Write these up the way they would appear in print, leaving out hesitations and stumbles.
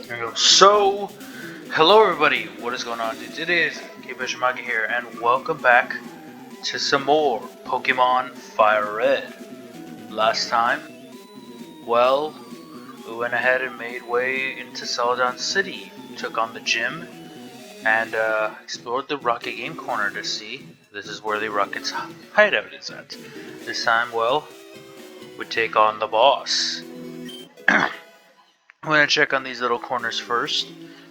There we go. So, hello everybody, what is going on? It is Giovanni here, and welcome back to some more Pokemon Fire Red. Last time, well, we went ahead and made way into Celadon City, took on the gym, and explored the Rocket Game Corner to see this is where the Rocket's hideout is at. This time, well, we take on the boss. I'm going to check on these little corners first,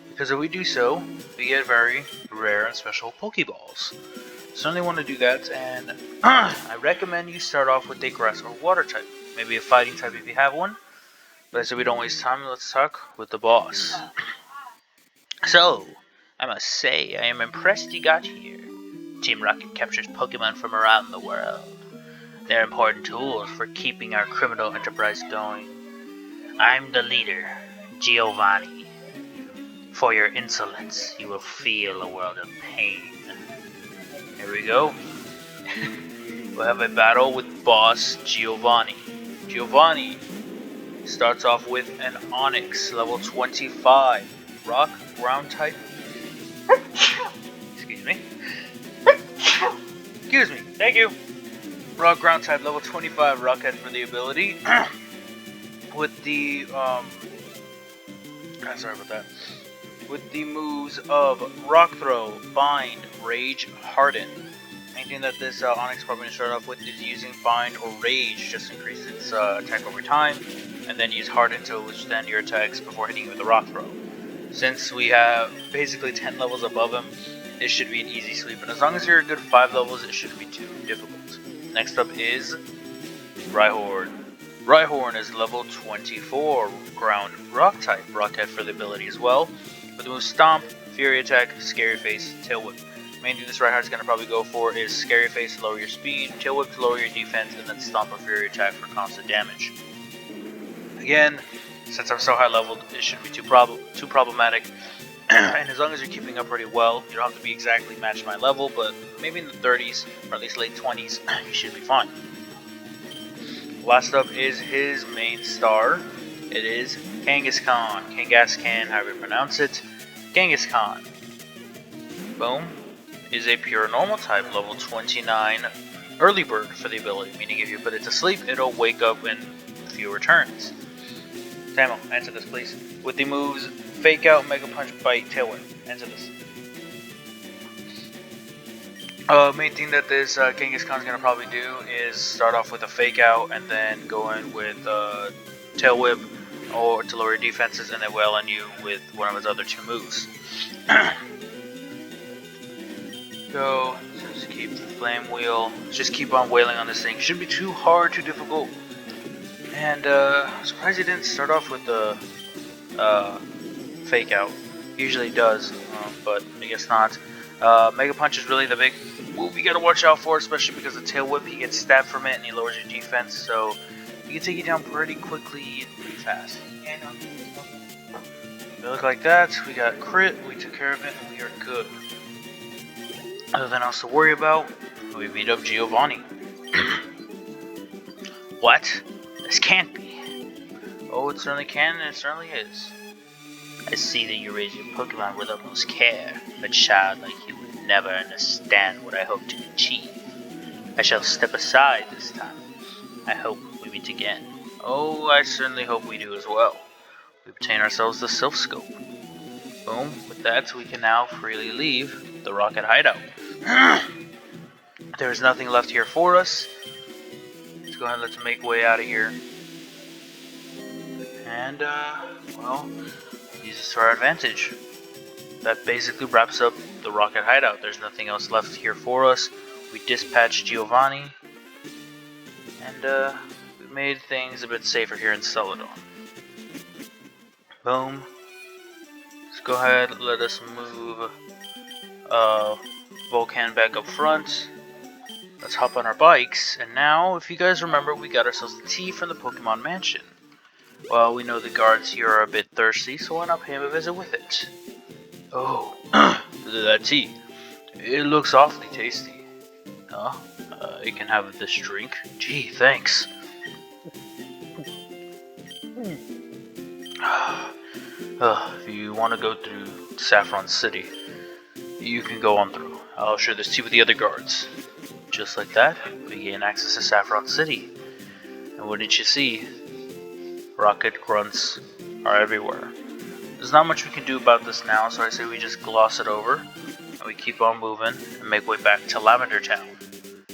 because if we do so, we get very rare and special Pokeballs. Certainly want to do that, and I recommend you start off with a grass or water type. Maybe a fighting type if you have one. But so we don't waste time, let's talk with the boss. So, I must say, I am impressed you got here. Team Rocket captures Pokemon from around the world. They're important tools for keeping our criminal enterprise going. I'm the leader, Giovanni. For your insolence, you will feel a world of pain. Here we go. We'll have a battle with boss Giovanni. Giovanni starts off with an Onyx, level 25. Rock, ground type. Excuse me. Excuse me, thank you. Rock, ground type, level 25 Rockhead for the ability. With the sorry about that. With the moves of Rock Throw, Bind, Rage, Harden. Anything that this Onyx probably going to start off with is using Bind or Rage, just increase its attack over time, and then use Harden to withstand your attacks before hitting you with a Rock Throw. Since we have basically 10 levels above him, this should be an easy sweep, and as long as you're a good 5 levels, it shouldn't be too difficult. Next up is Rhyhorn. Rhyhorn is level 24, ground rock type, Rockhead for the ability as well. With the move Stomp, Fury Attack, Scary Face, Tail Whip. Main thing this Rhyhorn is going to probably go for is Scary Face to lower your speed, Tail Whip to lower your defense, and then Stomp or Fury Attack for constant damage. Again, since I'm so high leveled, it shouldn't be too problematic. And as long as you're keeping up pretty well, you don't have to be exactly matched my level, but maybe in the 30s, or at least late 20s, you should be fine. Last up is his main star. It is Kangaskhan. Kangaskhan, however you pronounce it. Kangaskhan. Boom. Is a pure normal type, level 29 early bird for the ability, meaning if you put it to sleep, it'll wake up in fewer turns. Samuel, answer this please. With the moves Fake Out, Mega Punch, Bite, Tail Whip. Answer this. Main thing that this Kangaskhan's gonna probably do is start off with a Fake Out and then go in with Tail Whip or to lower your defenses, and then wail on you with one of his other 2 moves. So just keep the Flame Wheel. Just keep on wailing on this thing. Shouldn't be too hard, too difficult. And I'm surprised he didn't start off with the Fake Out. Usually does, but I guess not. Mega Punch is really the big move you gotta watch out for, especially because the Tail Whip, he gets stabbed from it and he lowers your defense, so he can take you down pretty quickly and pretty fast. We look like that, we got crit, we took care of it, and we are good. Nothing else to worry about, we beat up Giovanni. What? This can't be. Oh, it certainly can, and it certainly is. I see that you raise your Pokemon with utmost care, but a child like you would never understand what I hope to achieve. I shall step aside this time. I hope we meet again. Oh, I certainly hope we do as well. We obtain ourselves the Silph Scope. Boom, with that we can now freely leave the Rocket Hideout. There is nothing left here for us. Let's go ahead and let's make way out of here. And, well, use this to our advantage. That basically wraps up the Rocket Hideout. There's nothing else left here for us. We dispatched Giovanni, and we made things a bit safer here in Celadon. Boom. Let's go ahead and let us move Volcan back up front. Let's hop on our bikes, and now, if you guys remember, we got ourselves the tea from the Pokemon Mansion. Well, we know the guards here are a bit thirsty, so why not pay him a visit with it? Oh, that tea. It looks awfully tasty. Huh? You can have this drink. Gee, thanks. If you want to go through Saffron City, you can go on through. I'll share this to you with the other guards. Just like that, we gain access to Saffron City. And what did you see? Rocket grunts are everywhere. There's not much we can do about this now, so I say we just gloss it over, and we keep on moving and make way back to Lavender Town.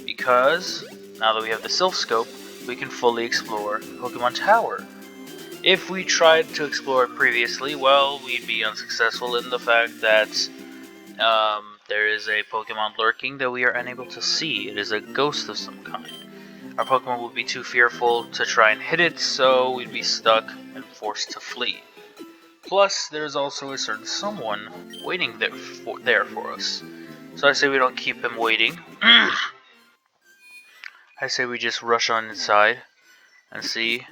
Because, now that we have the Silph Scope, we can fully explore Pokemon Tower. If we tried to explore it previously, well, we'd be unsuccessful in the fact that there is a Pokemon lurking that we are unable to see. It is a ghost of some kind. Our Pokemon would be too fearful to try and hit it, so we'd be stuck and forced to flee. Plus, there's also a certain someone waiting there for us. So I say we don't keep him waiting. I say we just rush on inside and see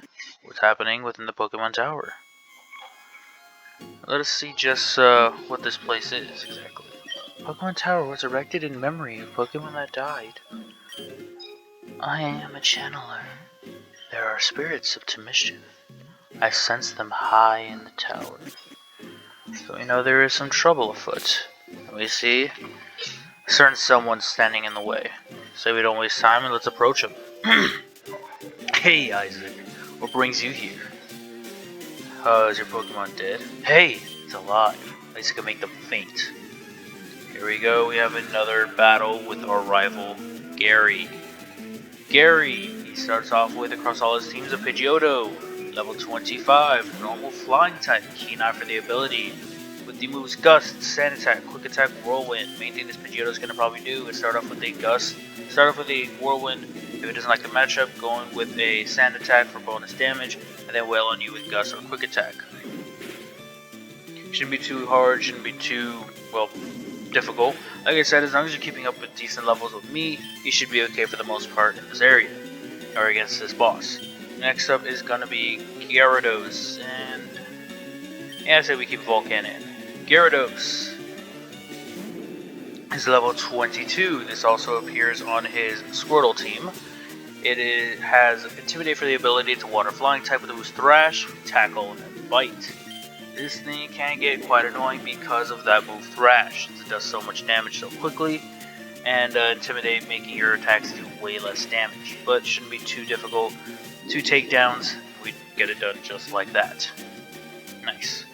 what's happening within the Pokemon Tower. Let us see just what this place is exactly. Pokemon Tower was erected in memory of Pokemon that died. I am a channeler. There are spirits up to mischief. I sense them high in the tower. So we know there is some trouble afoot. And we see a certain someone standing in the way. So we don't waste time and let's approach him. Hey Isaac, what brings you here? Is your Pokemon dead? Hey, it's alive. At least I can make them faint. Here we go, we have another battle with our rival, Gary. Gary, he starts off with, across all his teams, a Pidgeotto, level 25, normal flying type, keen eye for the ability. With the moves Gust, Sand Attack, Quick Attack, Whirlwind. Main thing this Pidgeotto is going to probably do is start off with a Gust, start off with a Whirlwind. If it doesn't like the matchup, going with a Sand Attack for bonus damage, and then wail on you with Gust or Quick Attack. Shouldn't be too hard, shouldn't be too, well, difficult. Like I said, as long as you're keeping up with decent levels with me, you should be okay for the most part in this area, or against this boss. Next up is gonna be Gyarados, and yeah, I say we keep Volcan in. Gyarados is level 22. This also appears on his Squirtle team. It has Intimidate for the ability to water flying type with the boost Thrash, Tackle, and Bite. This thing can get quite annoying because of that move Thrash, since it does so much damage so quickly, and Intimidate making your attacks do way less damage, but shouldn't be too difficult. 2 takedowns, we get it done just like that. Nice.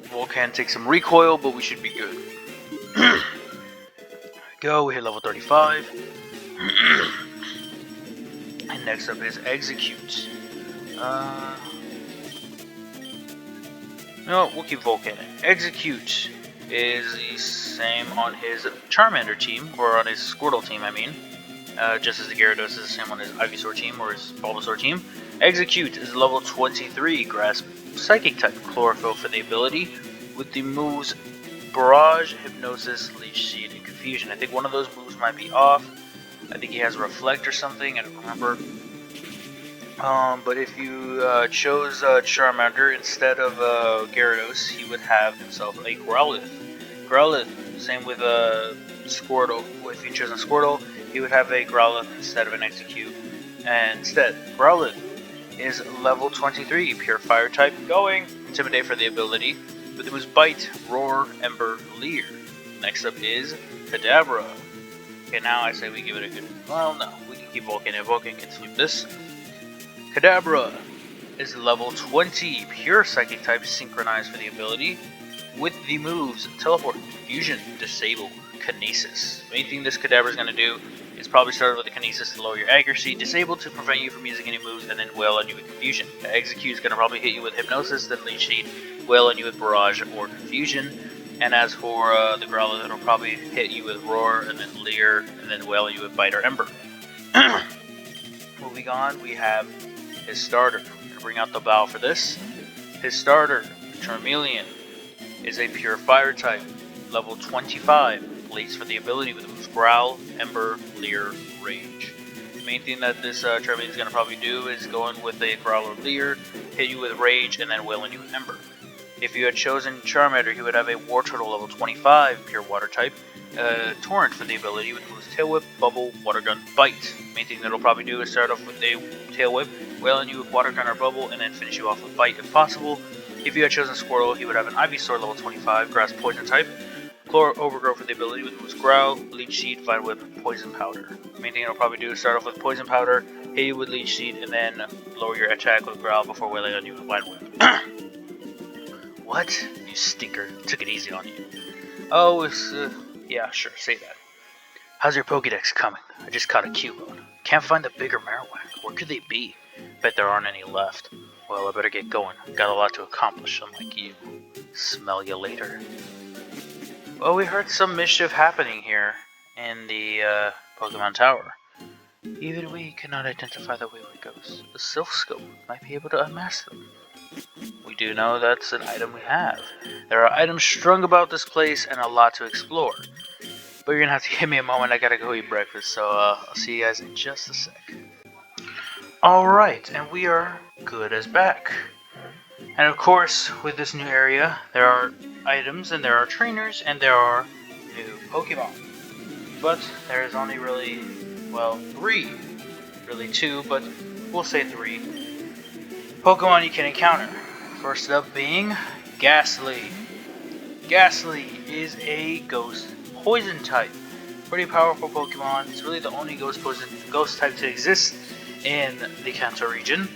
Volcan takes some recoil, but we should be good. There we go, we hit level 35. And next up is Execute. No, we'll keep Volcan in. Execute is the same on his Charmander team, or on his Squirtle team, I mean. Just as the Gyarados is the same on his Ivysaur team, or his Bulbasaur team. Execute is level 23, Grasp Psychic type, Chlorophyll for the ability, with the moves Barrage, Hypnosis, Leech Seed, and Confusion. I think one of those moves might be off. I think he has Reflect or something, I don't remember. But if you chose Charmander instead of Gyarados, he would have himself a Growlithe. Growlithe, same with Squirtle. If you chose a Squirtle, he would have a Growlithe instead of an Execute. And instead, Growlithe is level 23, pure fire type, going Intimidate for the ability, with the moves Bite, Roar, Ember, Leer. Next up is Kadabra. Okay, now I say we give it a good, well, no, we can keep Vulcan in. Vulcan can sweep this. Kadabra is level 20, pure psychic type, synchronized for the ability, with the moves Teleport, Confusion, Disable, Kinesis. Main thing this Kadabra is going to do is probably start with the Kinesis to lower your accuracy, Disable to prevent you from using any moves, and then wail on you with Confusion. Execute is going to probably hit you with Hypnosis, then Leech Seed, wail on you with Barrage or Confusion. And as for the Growlithe, it'll probably hit you with Roar, and then Leer, and then wail on you with Bite or Ember. Moving on, we have his starter. I'm going to bring out the bow for this. His starter, Charmeleon, is a pure fire type, level 25, Blaze for the ability with moves Growl, Ember, Leer, Rage. The main thing that this Charmeleon is going to probably do is go in with a Growl or Leer, hit you with Rage, and then wail on you with Ember. If you had chosen Charmander, he would have a War Turtle level 25, pure water type, Torrent for the ability with moves Tail Whip, Bubble, Water Gun, Bite. Main thing that it'll probably do is start off with a Tail Whip, wail on you with Water Gun or Bubble, and then finish you off with Bite if possible. If you had chosen Squirtle, he would have an Ivysaur level 25, Grass Poison type, Chlor Overgrowth with the ability with Moose Growl, Leech Seed, Vine Whip, Poison Powder. The main thing it'll probably do is start off with Poison Powder, hit you with Leech Seed, and then lower your attack with Growl before wailing on you with Vine Whip. What? You stinker. Took it easy on you. Oh, it's, yeah, sure, say that. How's your Pokédex coming? I just caught a Cubone. Can't find the bigger Marowak. Where could they be? Bet there aren't any left. Well, I better get going. Got a lot to accomplish, unlike you. Smell you later. Well, we heard some mischief happening here in the Pokemon Tower. Even we cannot identify the wayward ghosts. The Silph Scope might be able to unmask them. We do know that's an item we have. There are items strung about this place and a lot to explore. But you're gonna have to give me a moment, I gotta go eat breakfast, so I'll see you guys in just a sec. Alright, and we are good as back. And of course, with this new area, there are items, and there are trainers, and there are new Pokemon. But there's only really, well, 3. Really 2, but we'll say 3 Pokemon you can encounter. First up being Ghastly. Ghastly is a ghost poison type. Pretty powerful Pokemon. It's really the only ghost type to exist in the Kanto region.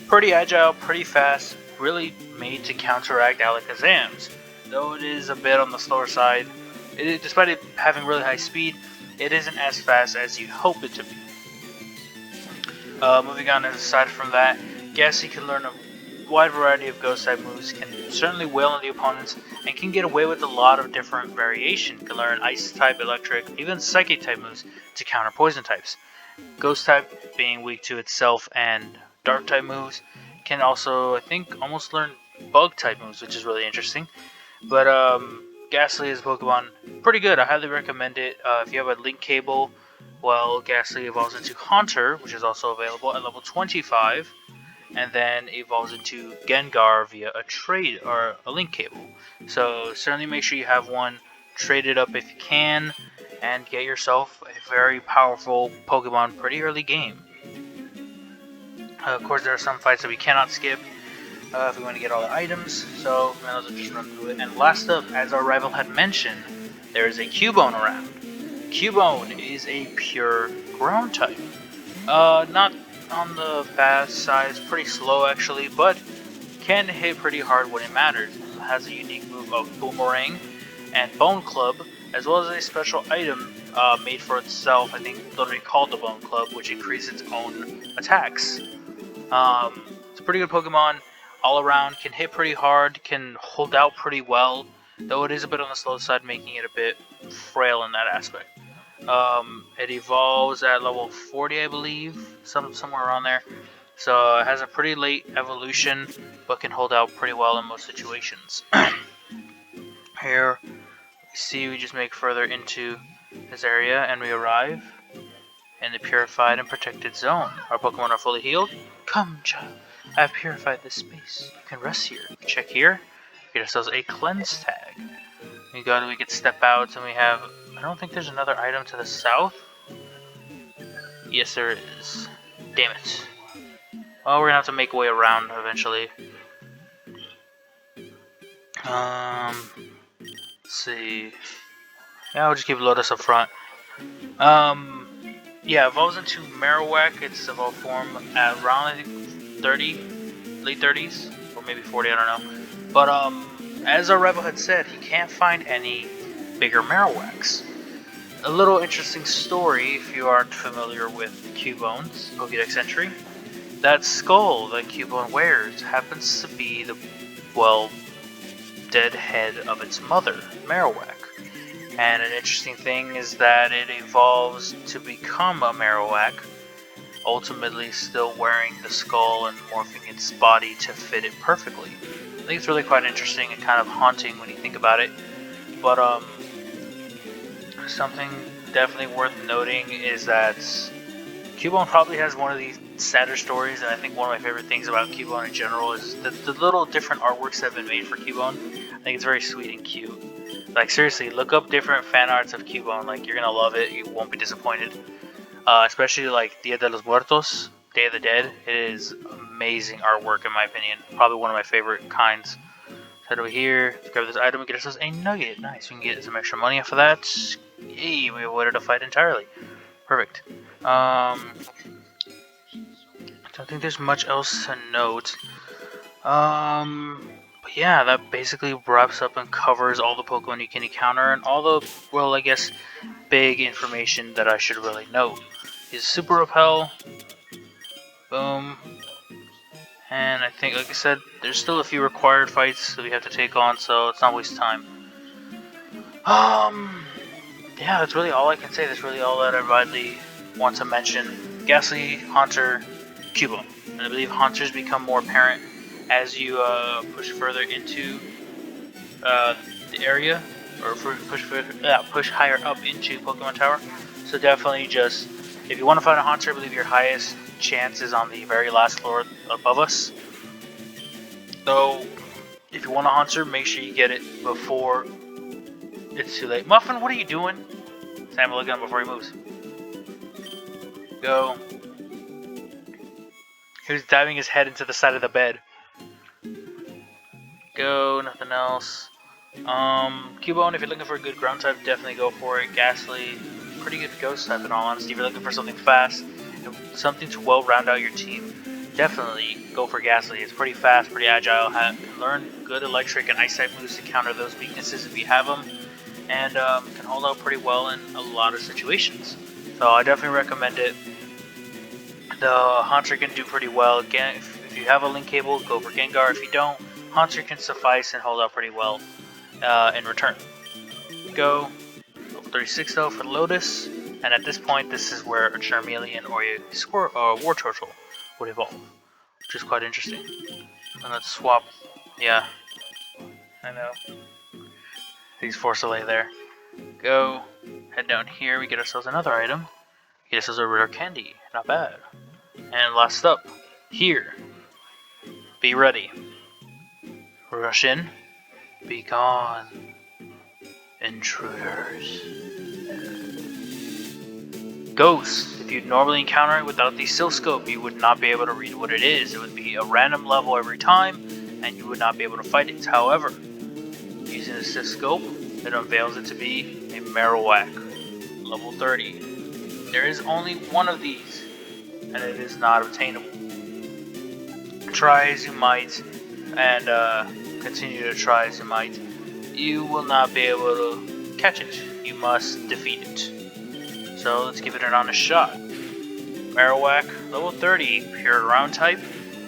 Pretty agile, pretty fast, really made to counteract Alakazam's. Though it is a bit on the slower side, despite it having really high speed, it isn't as fast as you'd hope it to be. Moving on, aside from that, Ghastly can learn a wide variety of ghost type moves, can certainly wail on the opponents, and can get away with a lot of different variation. Can learn ice type, electric, even psychic type moves to counter poison types. Ghost type being weak to itself and dark type moves, can also, I think, almost learn bug type moves, which is really interesting. But Ghastly is a Pokemon pretty good. I highly recommend it. If you have a link cable, well, Ghastly evolves into Haunter, which is also available at level 25. And then evolves into Gengar via a trade or a link cable. So certainly make sure you have one, trade it up if you can, and get yourself a very powerful Pokemon pretty early game. Of course, there are some fights that we cannot skip if we want to get all the items, so I'll just run through it. And last up, as our rival had mentioned, there is a Cubone around. Cubone is a pure ground type. Not on the fast side, it's pretty slow actually, but can hit pretty hard when it matters. It has a unique move of Boomerang and Bone Club, as well as a special item made for itself, I think literally called the Bone Club, which increases its own attacks. It's a pretty good Pokemon all around, can hit pretty hard, can hold out pretty well, though it is a bit on the slow side, making it a bit frail in that aspect. It evolves at level 40, I believe, somewhere around there. So it has a pretty late evolution, but can hold out pretty well in most situations. Here, we just make further into this area, and we arrive in the purified and protected zone. Our Pokemon are fully healed. Come, child, I have purified this space. You can rest here. Check here. Get ourselves a cleanse tag. We can step out, and we have, I don't think there's another item to the south. Yes, there is. Damn it. Well, we're gonna have to make a way around eventually. Let's see. Yeah, I'll just keep Lotus up front. Yeah, evolves into Marowak. It's evolved form at around, I think, 30, late 30s, or maybe 40, I don't know. But, as our rival had said, he can't find any bigger Marowaks. A little interesting story, if you aren't familiar with Cubone's Pokédex entry. That skull that Cubone wears happens to be the, well, dead head of its mother, Marowak. And an interesting thing is that it evolves to become a Marowak, ultimately still wearing the skull and morphing its body to fit it perfectly. I think it's really quite interesting and kind of haunting when you think about it. But something definitely worth noting is that Cubone probably has one of these sadder stories, and I think one of my favorite things about Cubone in general is the little different artworks that have been made for Cubone. I think it's very sweet and cute. Like, seriously, look up different fan arts of Cubone. Like, you're gonna love it. You won't be disappointed. Especially, like, Dia de los Muertos, Day of the Dead. It is amazing artwork, in my opinion. Probably one of my favorite kinds. Head over here, grab this item, and get ourselves a nugget. Nice, we can get some extra money off of that. Yay, we avoided a fight entirely. Perfect. I don't think there's much else to note. But yeah, that basically wraps up and covers all the Pokemon you can encounter and all the, well, I guess, big information that I should really know. Is Super Repel. Boom. And I think, like I said, there's still a few required fights that we have to take on, so it's not waste time. Yeah, that's really all I can say. That's really all that I widely want to mention. Ghastly, Haunter, Cubone. And I believe Haunters become more apparent as you push further into the area, or push higher up into Pokemon Tower. So definitely just, if you want to find a Haunter, I believe your highest chance is on the very last floor above us. So if you want a Haunter, make sure you get it before it's too late. Muffin, what are you doing? Sam, look at him before he moves. Go. He was diving his head into the side of the bed. Go, nothing else. Cubone, if you're looking for a good ground type, definitely go for it. Ghastly, pretty good ghost type in all honesty. If you're looking for something fast, something to well round out your team, definitely go for Ghastly. It's pretty fast, pretty agile, can learn good electric and ice type moves to counter those weaknesses if you have them, and can hold out pretty well in a lot of situations. So I definitely recommend it. The Haunter can do pretty well. Again, if you have a link cable, go for Gengar. If you don't, Haunter can suffice and hold out pretty well in return. Go. Level 36 though for Lotus. And at this point, this is where a Charmeleon or a War Turtle would evolve, which is quite interesting. And let's swap. Yeah, I know. These force delay there. Go. Head down here. We get ourselves another item. Get ourselves a rare candy. Not bad. And last up, here. Be ready. Rush in. Be gone. Intruders. Ghost. If you'd normally encounter it without the Silph Scope, you would not be able to read what it is. It would be a random level every time, and you would not be able to fight it. However, using the Silph Scope, it unveils it to be a Marowak, level 30. There is only one of these, and it is not obtainable. Try as you might, and continue to try as you might, you will not be able to catch it. You must defeat it. So let's give it an honest shot. Marowak, level 30, pure round type,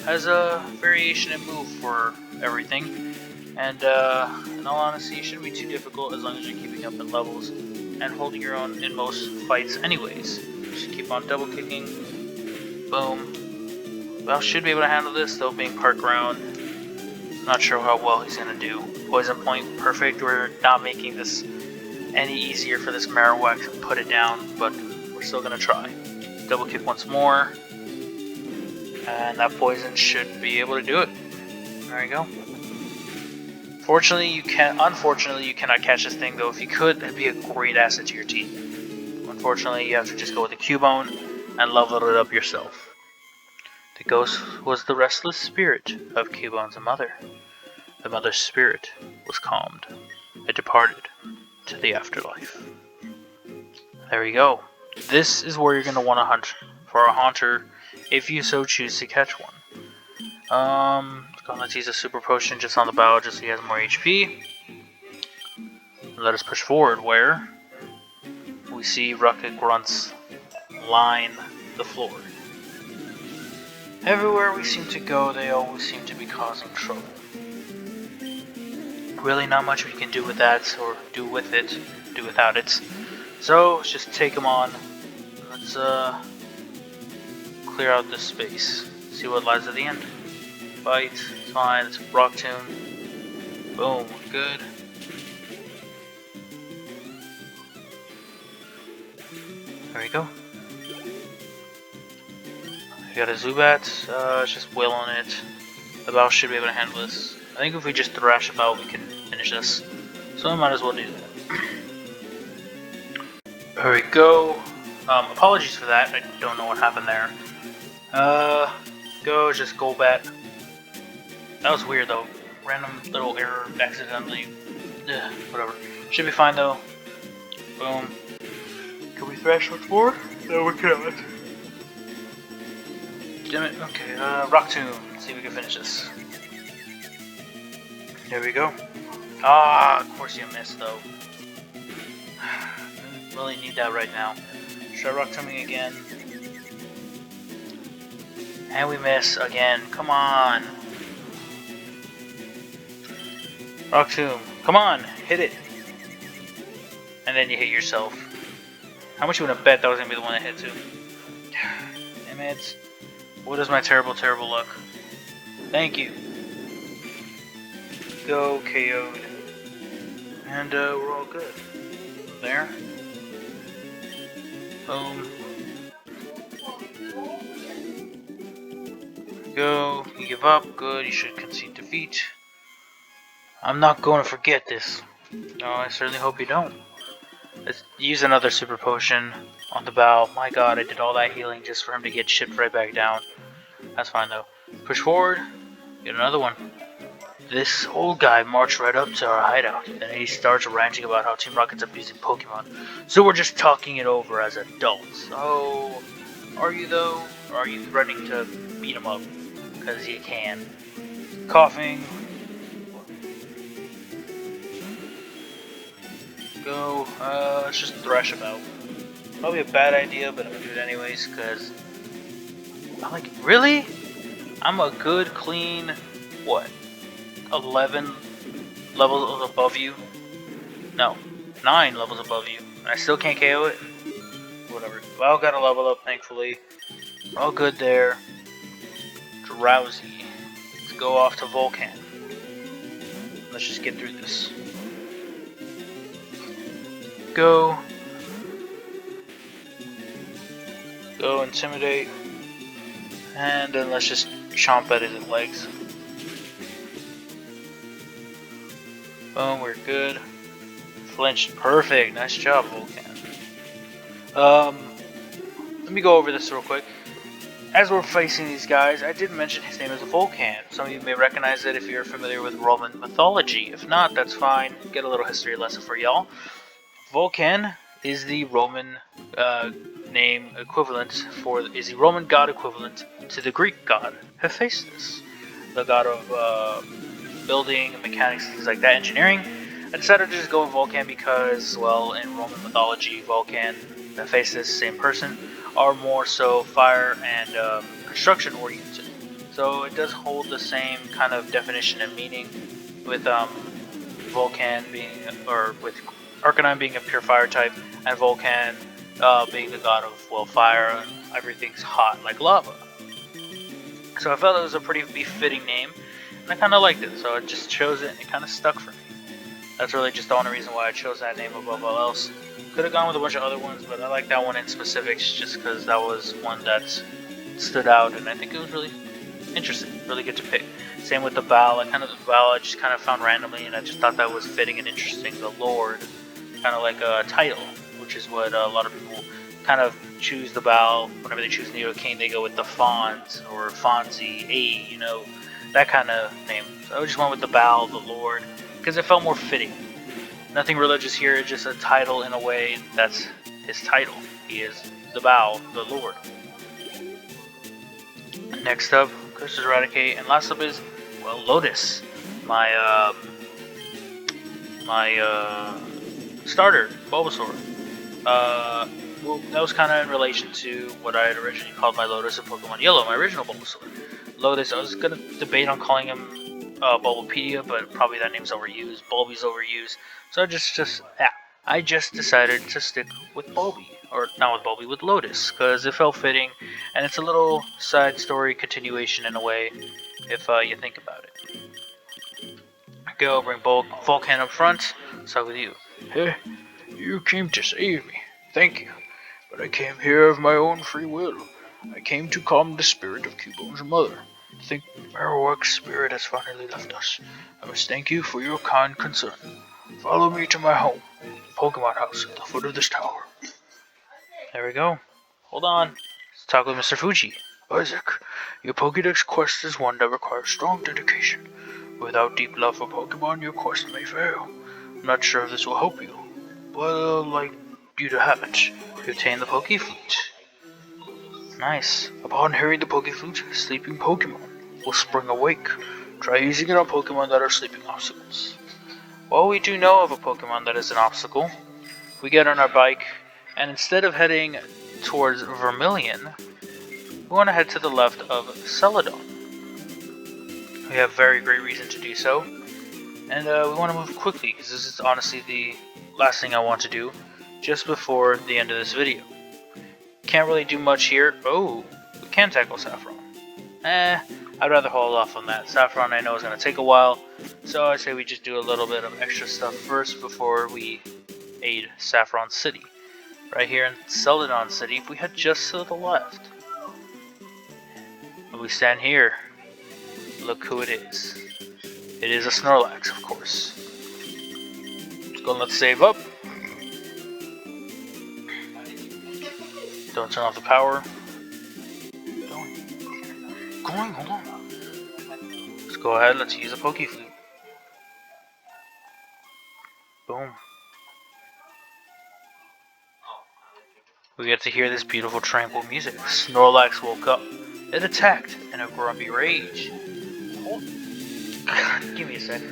has a variation in move for everything, and in all honesty, it shouldn't be too difficult as long as you're keeping up in levels and holding your own in most fights anyways. Just keep on double kicking. Boom. Well, should be able to handle this, though, being part ground. Not sure how well he's going to do. Poison point, perfect. We're not making this any easier for this Marowak to put it down, but we're still going to try. Double kick once more. And that poison should be able to do it. There you go. Unfortunately, you cannot catch this thing, though. If you could, that'd be a great asset to your team. Unfortunately, you have to just go with the Cubone and level it up yourself. The ghost was the restless spirit of Cubone's mother. The mother's spirit was calmed. It departed to the afterlife. There you go. This is where you're going to want to hunt for a Haunter if you so choose to catch one. Let's use a super potion just on the bow just so he has more HP. Let us push forward where we see Rocket Grunts line the floor. Everywhere we seem to go, they always seem to be causing trouble. Really not much we can do with that, or do with it, do without it. So, let's just take them on. Let's clear out this space. See what lies at the end. Fight, it's fine, it's Rock Tomb. Boom, good. There we go. We got a Zubat, it's just wailing it. The bow should be able to handle this. I think if we just thrash about, we can finish this. So I might as well do that. There we go. Apologies for that, I don't know what happened there. Just Golbat. That was weird though. random little error accidentally. Ugh, whatever. Should be fine though. Boom. Can we thrash with 4? No, we cannot. Damn it. Okay, Rock Tomb. Let's see if we can finish this. There we go. Ah, of course you missed though. Really need that right now. Try Rock Tombing again. And we miss again. Come on. Rock Tomb. Come on, hit it. And then you hit yourself. How much you would have bet that was gonna be the one I hit too? Damn it. What is my terrible, terrible luck? Thank you. Go, KO'd. And we're all good. There. Boom. Go. You give up. Good. You should concede defeat. I'm not going to forget this. No, I certainly hope you don't. Let's use another super potion on the bow. My god, I did all that healing just for him to get shipped right back down. That's fine though. Push forward. Get another one. This old guy marched right up to our hideout, and he starts ranting about how Team Rocket's abusing Pokemon. So we're just talking it over as adults. Oh, are you though? Or are you threatening to beat him up? Because you can. Coughing. Go. Let's just thrash about. Probably a bad idea, but I'm gonna do it anyways, because I'm like, really? I'm a good, clean, what? 11 levels above you? No, 9 levels above you. And I still can't KO it? Whatever. Well, got a level up, thankfully. We're all good there. Drowsy. Let's go off to Volcan. Let's just get through this. Go. Go intimidate. And then let's just chomp at his legs. Boom, we're good. Flinched, perfect. Nice job, Volcan. Let me go over this real quick. As we're facing these guys, I did mention his name is Volcan. Some of you may recognize it if you're familiar with Roman mythology. If not, that's fine. Get a little history lesson for y'all. Volcan is the Roman name equivalent is the Roman god equivalent to the Greek god Hephaestus, the god of building, mechanics, things like that, engineering. I decided to just go with Volcan because, well, in Roman mythology, Volcan, Hephaestus, same person, are more so fire and construction oriented. So it does hold the same kind of definition and meaning with Volcan being, or with Arcanine being a pure fire type, and Volcan being the god of, well, fire, and everything's hot like lava. So I felt it was a pretty befitting name, and I kind of liked it, so I just chose it, and it kind of stuck for me. That's really just the only reason why I chose that name above all else. Could have gone with a bunch of other ones, but I like that one in specifics just because that was one that stood out, and I think it was really interesting, really good to pick. Same with the Val. The Val I just kind of found randomly, and I just thought that was fitting and interesting. The Lord, kind of like a title, which is what a lot of people kind of choose the Val. Whenever they choose Nidoking, they go with the Fonz or Fonzie, A, you know, that kind of name. So I just went with the Val, the Lord, because it felt more fitting. Nothing religious here, it's just a title in a way that's his title. He is the Val, the Lord. Next up, Curses Eradicate, and last up is, well, Lotus. My starter, Bulbasaur. Well, that was kind of in relation to what I had originally called my Lotus in Pokemon Yellow, my original Bulbasaur. Lotus, I was going to debate on calling him Bulbapedia, but probably that name's overused. Bulby's overused. So I just decided to stick with Bulby. Or not with Bulby, with Lotus, because it felt fitting, and it's a little side story continuation in a way, if you think about it. Go, bring Volcan up front, start with you. Hey, you came to save me. Thank you. But I came here of my own free will. I came to calm the spirit of Cubone's mother. I think Marowak's spirit has finally left us. I must thank you for your kind concern. Follow me to my home, the Pokemon house at the foot of this tower. There we go. Hold on. Let's talk with Mr. Fuji. Isaac, your Pokédex quest is one that requires strong dedication. Without deep love for Pokemon, your course may fail. I'm not sure if this will help you, but I'd like you to have it. You obtain the Pokeflute. Nice. Upon hearing the Pokeflute, sleeping Pokemon will spring awake. Try using it on Pokemon that are sleeping obstacles. Well, we do know of a Pokemon that is an obstacle. We get on our bike, and instead of heading towards Vermilion, we want to head to the left of Celadon. We have very great reason to do so, and we want to move quickly, because this is honestly the last thing I want to do just before the end of this video. Can't really do much here. Oh, we can tackle Saffron. I'd rather hold off on that. Saffron I know is going to take a while, so I say we just do a little bit of extra stuff first before we aid Saffron City. Right here in Celadon City, if we head just to the left. When we stand here, look who it is. It is a Snorlax, of course. Let's go, let's save up. Don't turn off the power. Going, hold on. Let's go ahead, let's use a Pokeflute. Boom. We get to hear this beautiful tranquil music. Snorlax woke up. It attacked in a grumpy rage. Give me a sec.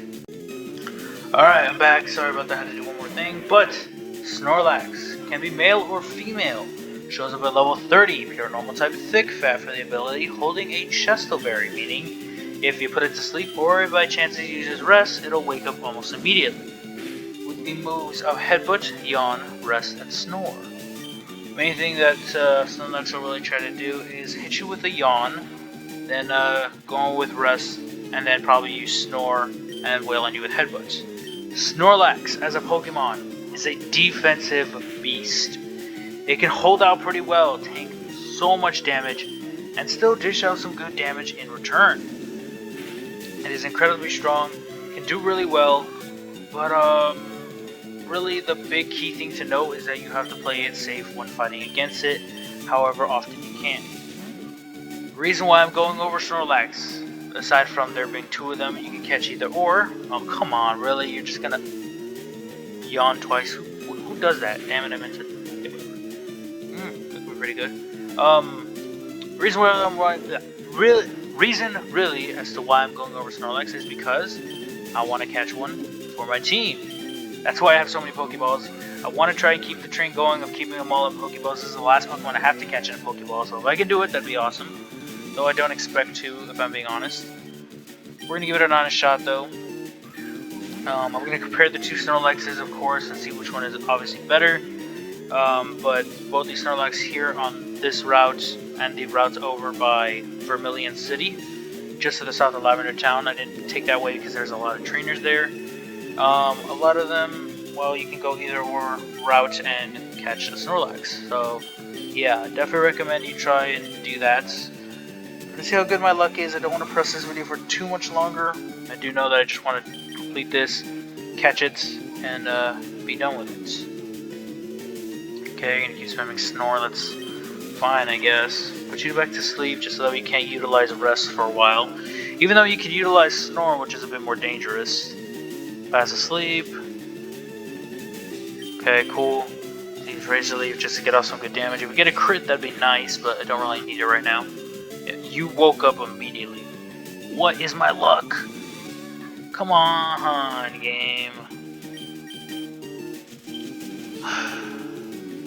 Alright, I'm back. Sorry about that. I had to do one more thing. But Snorlax can be male or female. Shows up at level 30, pure normal type thick fat for the ability, holding a Chesto Berry, meaning if you put it to sleep or if by chance it uses rest, it'll wake up almost immediately. With the moves of Headbutt, Yawn, Rest, and Snore. Main thing that Snorlax will really try to do is hit you with a Yawn, then go with Rest, and then probably use Snore and wail on you with Headbutt. Snorlax, as a Pokemon, is a defensive beast. It can hold out pretty well, tank so much damage, and still dish out some good damage in return. It is incredibly strong, can do really well, but really the big key thing to know is that you have to play it safe when fighting against it, however often you can. The reason why I'm going over Snorlax, aside from there being two of them, you can catch either or. Oh, come on, really? You're just gonna yawn twice? Who does that? Damn it, I meant to. Pretty good. Reason really as to why I'm going over Snorlax is because I want to catch one for my team. That's why I have so many Pokeballs. I want to try and keep the train going of keeping them all in Pokeballs. This is the last Pokemon I have to catch in a Pokeball, so if I can do it, that'd be awesome. Though I don't expect to, if I'm being honest. We're gonna give it an honest shot, though. I'm gonna compare the two Snorlaxes, of course, and see which one is obviously better. But both these Snorlax here on this route and the routes over by Vermilion City, just to the south of Lavender Town. I didn't take that way because there's a lot of trainers there. A lot of them, well, you can go either or route and catch a Snorlax. So, yeah, definitely recommend you try and do that. To see how good my luck is, I don't want to press this video for too much longer. I do know that I just want to complete this, catch it, and be done with it. Okay, you're gonna keep spamming Snore, that's fine, I guess. Put you back to sleep just so that we can't utilize Rest for a while. Even though you could utilize Snore, which is a bit more dangerous. Fast asleep. Okay, cool. Use Razor Leaf just to get off some good damage. If we get a crit, that'd be nice, but I don't really need it right now. Yeah, you woke up immediately. What is my luck? Come on, game.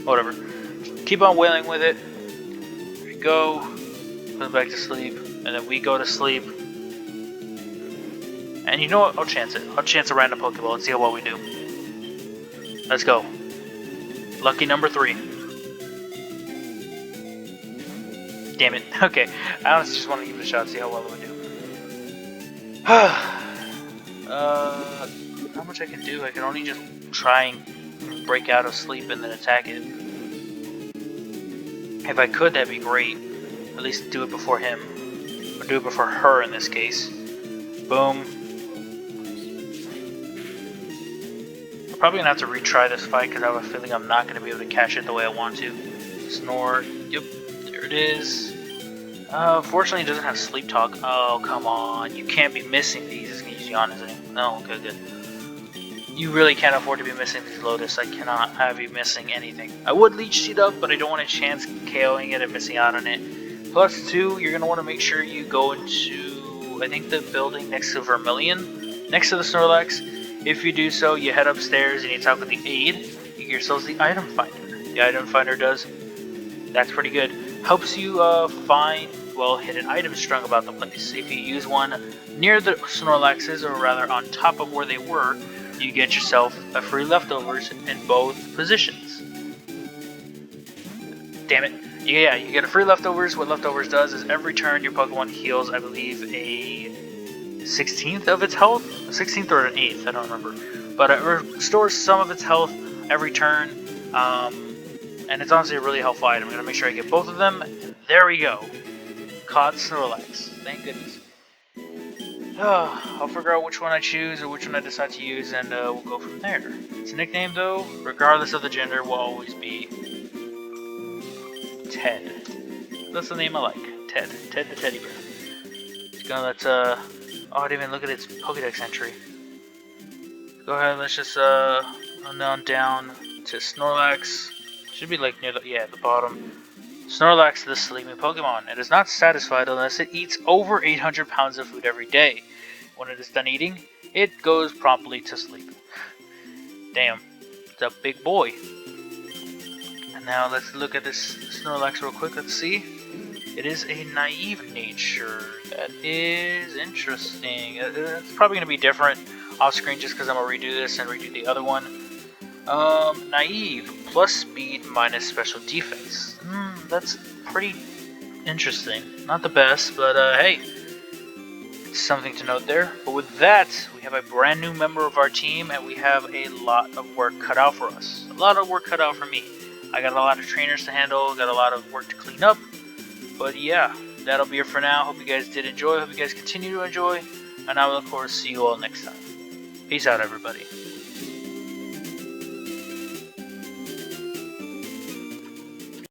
Whatever. Keep on wailing with it. Here we go. Put it back to sleep. And then we go to sleep. And you know what? I'll chance it. I'll chance a random Pokeball and see how well we do. Let's go. Lucky number 3. Damn it. Okay. I honestly just want to give it a shot, see how well it would do. Not much I can do. I can only just try and break out of sleep and then attack it. If I could, that'd be great. At least do it before him. Or do it before her in this case. Boom. I'm probably gonna have to retry this fight because I have a feeling I'm not gonna be able to catch it the way I want to. Snore. Yep. There it is. Fortunately, it doesn't have sleep talk. Oh, come on. You can't be missing these. It's gonna use yawn, isn't it? No, okay, good. You really can't afford to be missing these, Lotus. I cannot have you missing anything. I would leech seed up, but I don't want a chance KOing it and missing out on it. Plus 2, you're gonna want to make sure you go into, I think, the building next to Vermilion, next to the Snorlax. If you do so, you head upstairs and you talk with the aide. You get yourselves the item finder. The item finder that's pretty good. Helps you find, well, hidden items strung about the place. If you use one near the Snorlaxes, or rather on top of where they were, you get yourself a free leftovers in both positions. Damn it. Yeah, you get a free leftovers. What leftovers does is every turn your Pokemon heals, I believe, a 16th of its health? A 16th or an 8th, I don't remember. But it restores some of its health every turn. And it's honestly a really helpful item. I'm going to make sure I get both of them. There we go. Caught Snorlax. Thank goodness. I'll figure out which one I choose or which one I decide to use, and we'll go from there. Its nickname, though, regardless of the gender, will always be Ted. That's the name I like. Ted. Ted the teddy bear. It's gonna let, oh, I didn't even look at its Pokédex entry. Go ahead, let's just, run on down to Snorlax. Should be like near the, the bottom. Snorlax, the sleeping Pokemon. It is not satisfied unless it eats over 800 pounds of food every day. When it is done eating, it goes promptly to sleep. Damn, it's a big boy. And now let's look at this Snorlax real quick. Let's see. It is a naive nature. That is interesting. It's probably going to be different off screen just because I'm going to redo this and redo the other one. Naive, plus speed, minus special defense. That's pretty interesting. Not the best, but hey, it's something to note there. But with that, we have a brand new member of our team, and we have a lot of work cut out for us. A lot of work cut out for me. I got a lot of trainers to handle, got a lot of work to clean up. But yeah, that'll be it for now. Hope you guys did enjoy. Hope you guys continue to enjoy. And I will, of course, see you all next time. Peace out, everybody.